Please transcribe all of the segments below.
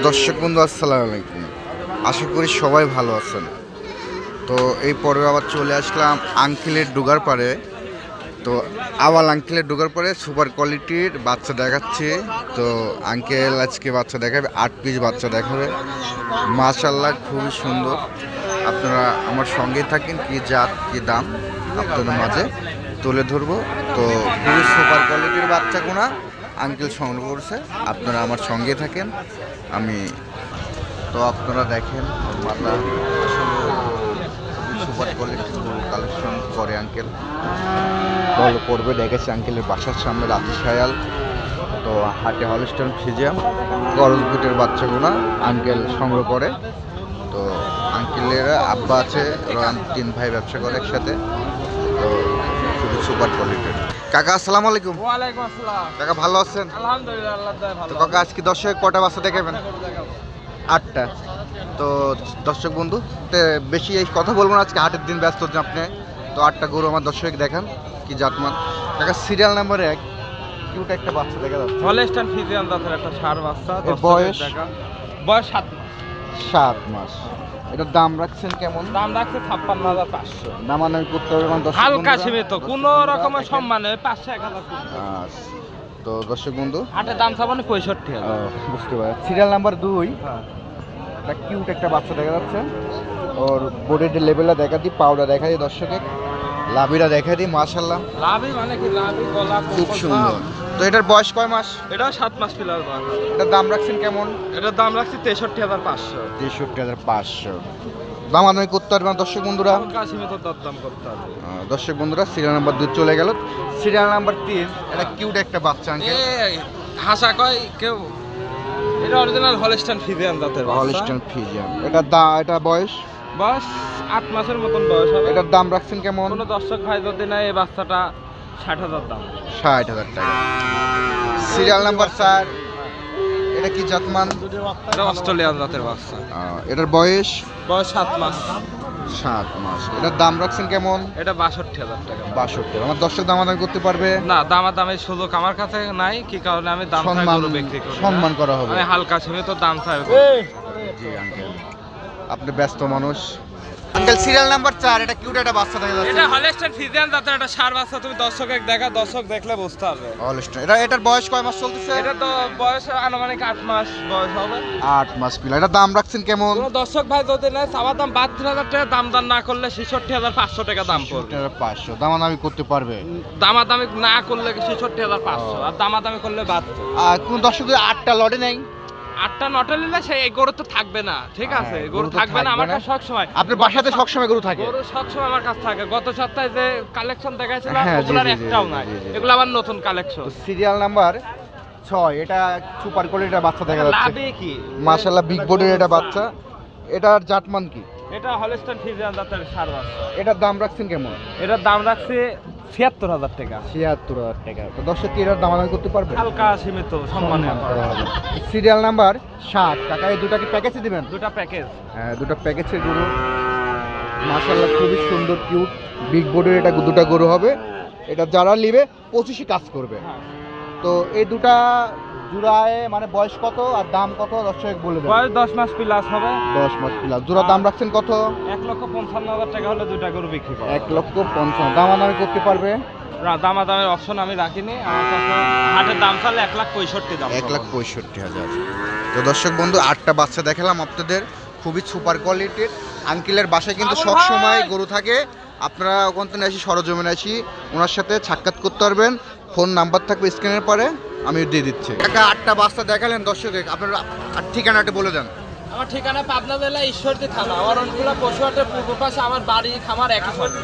দর্শক বন্ধু আসসালামু আলাইকুম, আশা করি সবাই ভালো আছেন। তো এই পর্বে আবার চলে আসলাম আঙ্কেলের ডুগার পাড়ে। তো আবার আঙ্কেলের ডুগার পাড়ে সুপার কোয়ালিটির বাচ্চা দেখাচ্ছি। তো আঙ্কেল আজকে বাচ্চা দেখাবে, 8 পিস বাচ্চা দেখাবে। মাশাআল্লাহ খুবই সুন্দর। আপনারা আমার সঙ্গে থাকেন, কি জাত কি দাম আপনাদের মাঝে তুলে ধরবো। তো খুবই সুপার কোয়ালিটির বাচ্চাগুনা আঙ্কেল সংগ্রহ করছে, আপনারা আমার সঙ্গে থাকেন। তো আপনারা দেখেন মাথা সুপার কোয়ালিটির কালেকশন করে আঙ্কেল। ভালো পড়বে দেখেছি আঙ্কেলের বাসার সামনে রাতি সায়াল। তো হাটে হলস্টাইন ফ্রিজিয়ান করজ বুটের বাচ্চাগুনা আঙ্কেল সংগ্রহ করে। তো আঙ্কেলের আব্বা আছে, ওরা 3 ভাই ব্যবসা করে একসাথে। তো খুবই সুপার কোয়ালিটির। কাকা আসসালামু আলাইকুম। ওয়ালাইকুম আসসালাম। কাকা ভালো আছেন? আলহামদুলিল্লাহ, আল্লাহর দয়ায় ভালো। তো কাকা আজকে দর্শক কটা বাচ্চা দেখাবেন? 8টা। তো দর্শক বন্ধু বেশি এই কথা বলবো না, আজকে হাটের দিন ব্যস্ত হচ্ছেন আপনি। তো 8টা গরু আমার দর্শক দেখান, কি জাতমান। কাকা সিরিয়াল নাম্বার 1 কিউট একটা বাচ্চা দেখা যাচ্ছে, হলস্টাইন ফ্রিজিয়ান জাতের একটা ষাঁড় বাচ্চা। বয়স 7 মাস। 7 মাস। এটার দাম রাখছেন কেমন? দাম রাখছে 56,500। দামাদামি করতে হবে মানে দর্শক হালকা বন্ধুরা? সীমিত, কোনো রকমের সম্মানে 500-1000। আচ্ছা। তো দর্শক বন্ধু হাটের দাম চাবানি 65,000। বুঝতে পারি। সিরিয়াল নাম্বার 2 একটা কিউট একটা বাচ্চা দেখা যাচ্ছে। ওর বডির লেভেলটা দেখা দিই, পাউডার দেখা দিই দর্শকের, লাভিটা দেখা দিই। মাশাআল্লাহ লাভি মানে কি, লাভি গলা খুব সুন্দর। তো এটার বয়স কয় মাস? এটা 7 মাস পিলার বাঘ। এটার দাম রাখছেন কেমন? এটার দাম রাখছি 63,500। 63,500। দাম আদায় করতে পারবে না দর্শক বন্ধুরা? হালকা সীমিত দাম করতে হবে। দর্শক বন্ধুরা সিরিয়াল নাম্বার 2 চলে গেল। সিরিয়াল নাম্বার 3 এটা কিউট একটা বাচ্চা আঙ্কেল। এই হাসা কয় কেউ, এটা অরিজিনাল হলস্টাইন ফ্রিজিয়ান জাতের বাচ্চা। Holstein Friesian. এটা বয়স 8 মাসের মতন বয়স হবে। এটার দাম রাখছেন কেমন? কোনো দর্শক ভাই যদি নেয় এই বাচ্চাটা 60,000 দাম। 60,000 টাকা। সিরিয়াল নাম্বার 4 এটা কি জাতমান? এটা অস্ট্রেলিয়ান জাতের বাচ্চা। এটার বয়স 7 মাস। 7 মাস। এটার দাম রাখছেন কেমন? এটা 62,000 টাকা। 62। আমার দর্শক দামাদামি করতে পারবে না, দামাদামির সুযোগ আমার কাছে নাই। কি কারণে আমি দাম চাই গরু বিক্রি করি না। সম্মান করা হবে। আমি হালকা সীমিত দাম চাই। জি আঙ্কেল, আপনি ব্যস্ত মানুষ। আঙ্কেল সিরিয়াল নাম্বার 4 এটা কিউট একটা বাচ্চা দেখা যাচ্ছে। এটা হলস্টাইন ফ্রিজিয়ান জাতের একটা ষাঁড় বাচ্চা। তুমি দর্শক দেখলে বুঝতে পারবে। হলস্টাইন। এটার বয়স কয় মাস চলতেছে? এটা তো বয়স আনুমানিক 8 মাস বয়স হবে। 8 মাস পিলা। এটা দাম রাখছেন কেমন? কোনো দর্শক ভাই যদি নেয় চাওয়া দাম 72,000 টাকা, দাম না করলে 66,500 টাকা দাম পড়বে। 500 দামাদামি করতে পারবে। দামাদামি না করলে 66,500, আর দামাদামি করলে 72। আর কোন দর্শক 8টা লটে নেই? 8টা নটা নিলে সেই এই গরু তো থাকবে না, ঠিক আছে? গরু থাকবে না আমার কাছে সবসময়। আপনার বাসাতে সবসময় গরু থাকে? গরু সবসময় আমার কাছে থাকে। গত সপ্তাহে যে কালেকশন দেখাইছিলাম হ্যাঁ, জি, ওগুলার জি, একটাও জি, নাই। জি, জি। এগুলো আবার নতুন কালেকশন। সিরিয়াল নাম্বার 6 এটা সুপার কোয়ালিটির বাচ্চা দেখা যাচ্ছে। লাভে কি মাশাআল্লাহ বিগ বডির এটা বাচ্চা। এটার জাতমান কি? এটা হলস্টাইন ফ্রিজিয়ান জাতের ষাঁড় বাচ্চা। এটার দাম রাখছেন কেমন? এটার দাম রাখছে 76,000 টাকা। 76,000 টাকা। তো দর্শক কি এটার দামাদামি করতে পারবে? হালকা সীমিত সম্মানে করা হবে। সিরিয়াল নাম্বার 7 টাকা। এই দুটা কি প্যাকেজে দিবেন? দুটা প্যাকেজ। হ্যাঁ, দুটো প্যাকেজের গরু। মাশাআল্লাহ খুবই সুন্দর কিউট বিগ বডির এটা দুটো গরু হবে। এটা যারা নেবে 25 কাজ করবে। তো এই দুটা জোড়ায় মানে বয়স কত আর দাম কত দর্শক বলে দেন। বয়স 10 মাস প্লাস হবে। 10 মাস প্লাস। জোড়া দাম রাখছেন কত? 1,55,000 টাকা হলে দুটা গরু বিক্রি করব। 1,55,000। দামাদামি করতে পারবে? না, দামাদামের অপশন আমি রাখিনি। আমার কাছে হাটের দাম চালে 1,65,000 দাম। 1,65,000। তো দর্শক বন্ধু 8টা বাচ্চা দেখালাম আপনাদের, খুবই সুপার কোয়ালিটির। আঙ্কেলের বাসায় কিন্তু সব সময় গরু থাকে। আপনারা ওখান থেকে আসি সরজমিনে আসি ওনার সাথে সাক্ষাৎ করতে পারবেন। ফোন নাম্বার থাকবে স্ক্রিনের পরে, আমি দিয়ে দিচ্ছি। একটা 8টা বাচ্চা দেখালেন দর্শকে, আপনার ঠিকানাটা বলে দেন। আমার ঠিকানা পাবনা জেলা ঈশ্বরদী থানা, অরণকুলা পশুহাটের পূর্ব পাশে আমার বাড়ি খামার একই সাথে।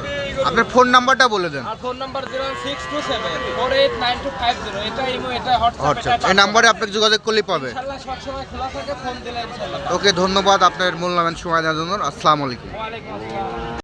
আপনার ফোন নাম্বারটা বলে দেন। আর ফোন নাম্বার 0627489250। এটা ইমো, এটা হোয়াটসঅ্যাপ। এই নাম্বারে আপনাকে যোগাযোগ করলেই পাবে। ইনশাআল্লাহ সবসময় খোলা থাকে, ফোন দিলে ইনশাআল্লাহ। ওকে, ধন্যবাদ আপনার মূল্যবান সময় দেওয়ার জন্য। আসসালামু আলাইকুম। ওয়া আলাইকুম আসসালাম।